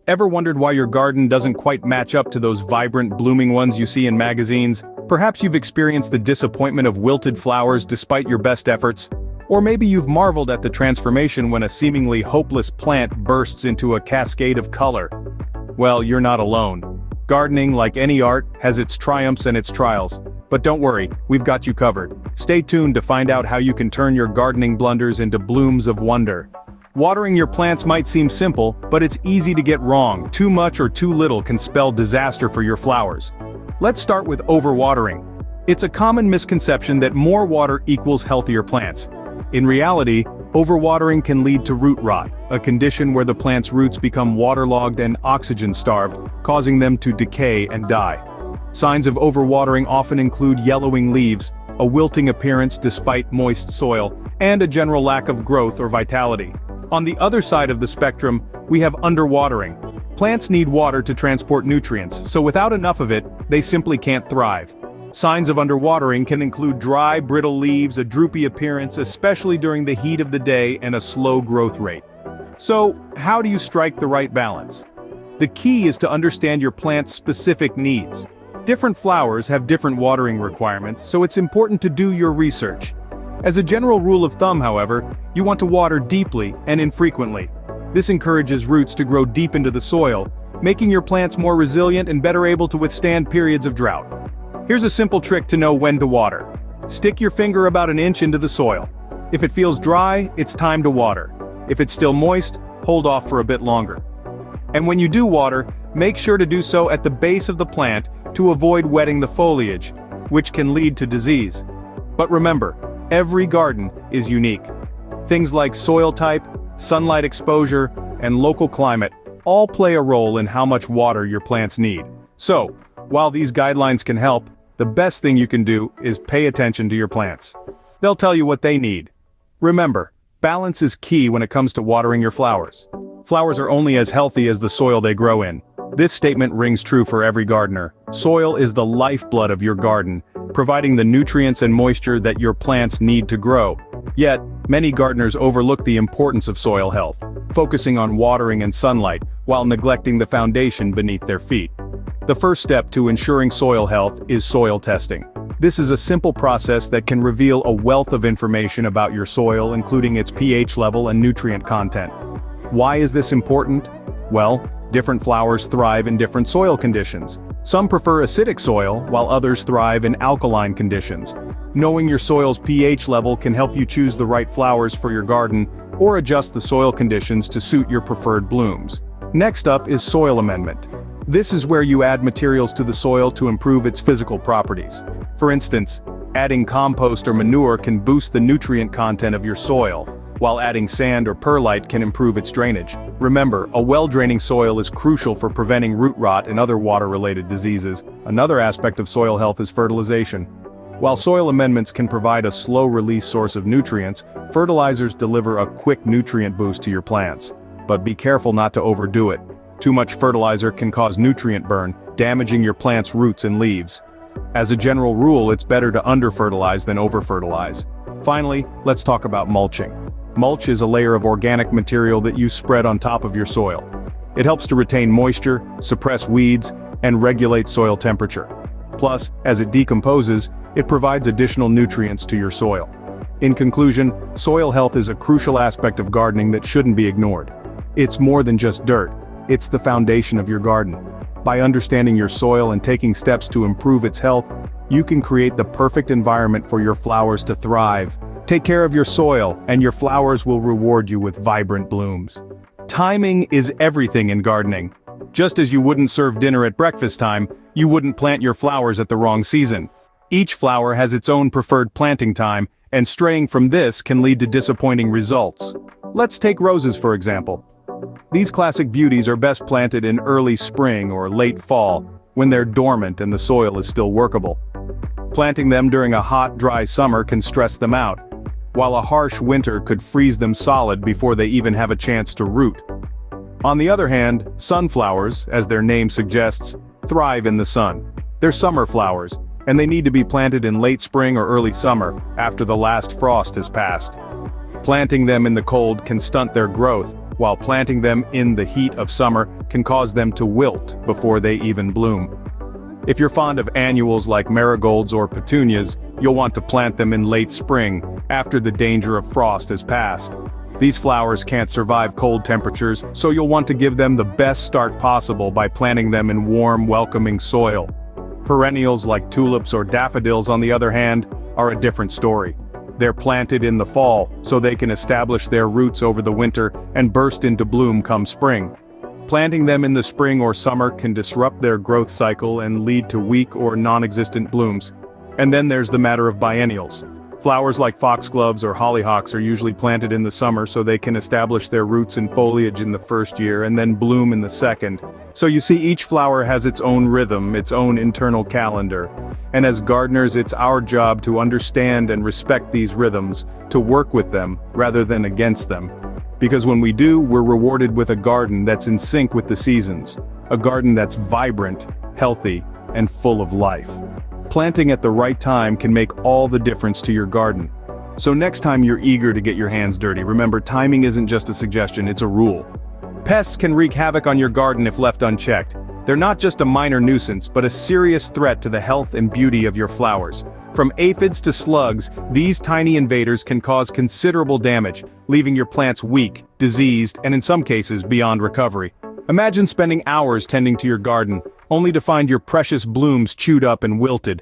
Ever wondered why your garden doesn't quite match up to those vibrant, blooming ones you see in magazines? Perhaps you've experienced the disappointment of wilted flowers despite your best efforts. Or maybe you've marveled at the transformation when a seemingly hopeless plant bursts into a cascade of color. Well, you're not alone. Gardening, like any art, has its triumphs and its trials. But don't worry, we've got you covered. Stay tuned to find out how you can turn your gardening blunders into blooms of wonder. Watering your plants might seem simple, but it's easy to get wrong. Too much or too little can spell disaster for your flowers. Let's start with overwatering. It's a common misconception that more water equals healthier plants. In reality, overwatering can lead to root rot, a condition where the plant's roots become waterlogged and oxygen-starved, causing them to decay and die. Signs of overwatering often include yellowing leaves, a wilting appearance despite moist soil, and a general lack of growth or vitality. On the other side of the spectrum, we have underwatering. Plants need water to transport nutrients, so without enough of it, they simply can't thrive. Signs of underwatering can include dry, brittle leaves, a droopy appearance, especially during the heat of the day, and a slow growth rate. So, how do you strike the right balance? The key is to understand your plant's specific needs. Different flowers have different watering requirements, so it's important to do your research. As a general rule of thumb, however, you want to water deeply and infrequently. This encourages roots to grow deep into the soil, making your plants more resilient and better able to withstand periods of drought. Here's a simple trick to know when to water. Stick your finger about an inch into the soil. If it feels dry, it's time to water. If it's still moist, hold off for a bit longer. And when you do water, make sure to do so at the base of the plant to avoid wetting the foliage, which can lead to disease. But remember, every garden is unique. Things like soil type, sunlight exposure, and local climate all play a role in how much water your plants need. So, while these guidelines can help, the best thing you can do is pay attention to your plants. They'll tell you what they need. Remember, balance is key when it comes to watering your flowers. Flowers are only as healthy as the soil they grow in. This statement rings true for every gardener. Soil is the lifeblood of your garden, providing the nutrients and moisture that your plants need to grow. Yet, many gardeners overlook the importance of soil health, focusing on watering and sunlight, while neglecting the foundation beneath their feet. The first step to ensuring soil health is soil testing. This is a simple process that can reveal a wealth of information about your soil, including its pH level and nutrient content. Why is this important? Well, different flowers thrive in different soil conditions. Some prefer acidic soil, while others thrive in alkaline conditions. Knowing your soil's pH level can help you choose the right flowers for your garden, or adjust the soil conditions to suit your preferred blooms. Next up is soil amendment. This is where you add materials to the soil to improve its physical properties. For instance, adding compost or manure can boost the nutrient content of your soil, while adding sand or perlite can improve its drainage. Remember, a well-draining soil is crucial for preventing root rot and other water-related diseases. Another aspect of soil health is fertilization. While soil amendments can provide a slow-release source of nutrients, fertilizers deliver a quick nutrient boost to your plants. But be careful not to overdo it. Too much fertilizer can cause nutrient burn, damaging your plant's roots and leaves. As a general rule, it's better to under-fertilize than over-fertilize. Finally, let's talk about mulching. Mulch is a layer of organic material that you spread on top of your soil. It helps to retain moisture, suppress weeds, and regulate soil temperature. Plus, as it decomposes, it provides additional nutrients to your soil. In conclusion, soil health is a crucial aspect of gardening that shouldn't be ignored. It's more than just dirt. It's the foundation of your garden. By understanding your soil and taking steps to improve its health, you can create the perfect environment for your flowers to thrive. Take care of your soil, and your flowers will reward you with vibrant blooms. Timing is everything in gardening. Just as you wouldn't serve dinner at breakfast time, you wouldn't plant your flowers at the wrong season. Each flower has its own preferred planting time, and straying from this can lead to disappointing results. Let's take roses for example. These classic beauties are best planted in early spring or late fall, when they're dormant and the soil is still workable. Planting them during a hot, dry summer can stress them out, while a harsh winter could freeze them solid before they even have a chance to root. On the other hand, sunflowers, as their name suggests, thrive in the sun. They're summer flowers, and they need to be planted in late spring or early summer, after the last frost has passed. Planting them in the cold can stunt their growth, while planting them in the heat of summer can cause them to wilt before they even bloom. If you're fond of annuals like marigolds or petunias, you'll want to plant them in late spring, after the danger of frost has passed. These flowers can't survive cold temperatures, so you'll want to give them the best start possible by planting them in warm, welcoming soil. Perennials like tulips or daffodils, on the other hand, are a different story. They're planted in the fall, so they can establish their roots over the winter and burst into bloom come spring. Planting them in the spring or summer can disrupt their growth cycle and lead to weak or non-existent blooms. And then there's the matter of biennials. Flowers like foxgloves or hollyhocks are usually planted in the summer so they can establish their roots and foliage in the first year and then bloom in the second. So you see, each flower has its own rhythm, its own internal calendar. And as gardeners, it's our job to understand and respect these rhythms, to work with them rather than against them. Because when we do, we're rewarded with a garden that's in sync with the seasons. A garden that's vibrant, healthy, and full of life. Planting at the right time can make all the difference to your garden. So next time you're eager to get your hands dirty, remember, timing isn't just a suggestion, it's a rule. Pests can wreak havoc on your garden if left unchecked. They're not just a minor nuisance, but a serious threat to the health and beauty of your flowers. From aphids to slugs, these tiny invaders can cause considerable damage, leaving your plants weak, diseased, and in some cases beyond recovery. Imagine spending hours tending to your garden, only to find your precious blooms chewed up and wilted.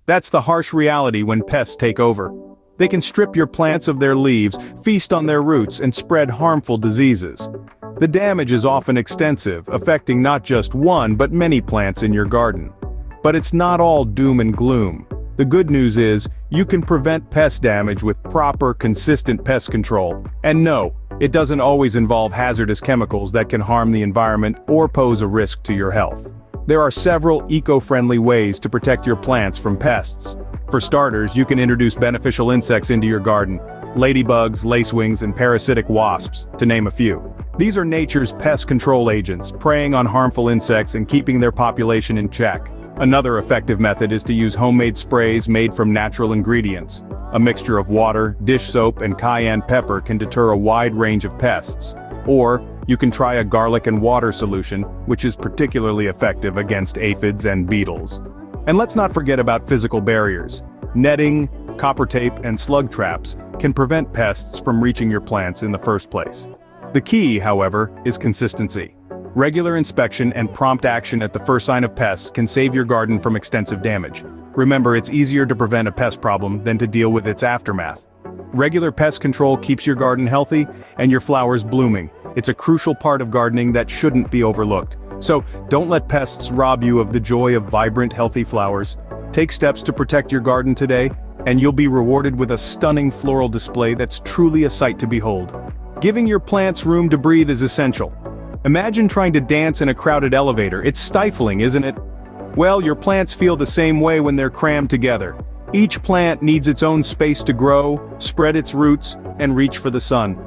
That's the harsh reality when pests take over. They can strip your plants of their leaves, feast on their roots, and spread harmful diseases. The damage is often extensive, affecting not just one but many plants in your garden. But it's not all doom and gloom. The good news is, you can prevent pest damage with proper, consistent pest control. And no, it doesn't always involve hazardous chemicals that can harm the environment or pose a risk to your health. There are several eco-friendly ways to protect your plants from pests. For starters, you can introduce beneficial insects into your garden. Ladybugs, lacewings, and parasitic wasps, to name a few. These are nature's pest control agents, preying on harmful insects and keeping their population in check. Another effective method is to use homemade sprays made from natural ingredients. A mixture of water, dish soap, and cayenne pepper can deter a wide range of pests. Or, you can try a garlic and water solution, which is particularly effective against aphids and beetles. And let's not forget about physical barriers. Netting, copper tape, and slug traps can prevent pests from reaching your plants in the first place. The key, however, is consistency. Regular inspection and prompt action at the first sign of pests can save your garden from extensive damage. Remember, it's easier to prevent a pest problem than to deal with its aftermath. Regular pest control keeps your garden healthy and your flowers blooming. It's a crucial part of gardening that shouldn't be overlooked. So, don't let pests rob you of the joy of vibrant, healthy flowers. Take steps to protect your garden today, and you'll be rewarded with a stunning floral display that's truly a sight to behold. Giving your plants room to breathe is essential. Imagine trying to dance in a crowded elevator. It's stifling, isn't it? Well, your plants feel the same way when they're crammed together. Each plant needs its own space to grow, spread its roots, and reach for the sun.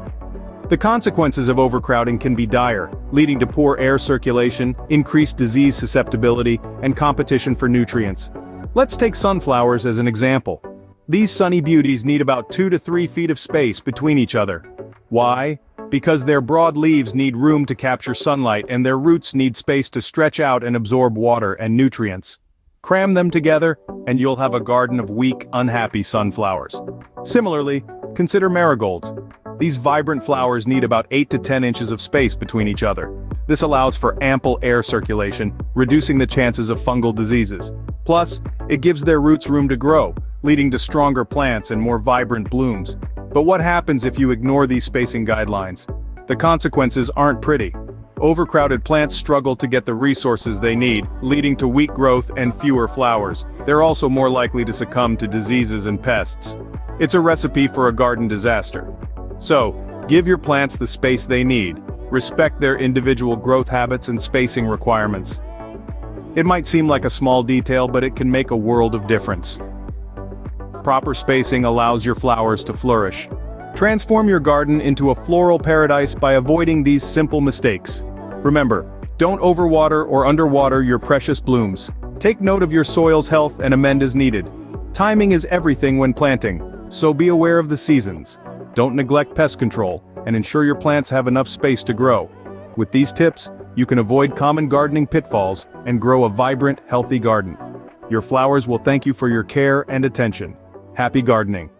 The consequences of overcrowding can be dire, leading to poor air circulation, increased disease susceptibility, and competition for nutrients. Let's take sunflowers as an example. These sunny beauties need about 2 to 3 feet of space between each other. Why? Because their broad leaves need room to capture sunlight and their roots need space to stretch out and absorb water and nutrients. Cram them together, and you'll have a garden of weak, unhappy sunflowers. Similarly, consider marigolds. These vibrant flowers need about 8 to 10 inches of space between each other. This allows for ample air circulation, reducing the chances of fungal diseases. Plus, it gives their roots room to grow, leading to stronger plants and more vibrant blooms. But what happens if you ignore these spacing guidelines? The consequences aren't pretty. Overcrowded plants struggle to get the resources they need, leading to weak growth and fewer flowers. They're also more likely to succumb to diseases and pests. It's a recipe for a garden disaster. So, give your plants the space they need. Respect their individual growth habits and spacing requirements. It might seem like a small detail, but it can make a world of difference. Proper spacing allows your flowers to flourish. Transform your garden into a floral paradise by avoiding these simple mistakes. Remember, don't overwater or underwater your precious blooms. Take note of your soil's health and amend as needed. Timing is everything when planting, so be aware of the seasons. Don't neglect pest control, and ensure your plants have enough space to grow. With these tips, you can avoid common gardening pitfalls and grow a vibrant, healthy garden. Your flowers will thank you for your care and attention. Happy gardening!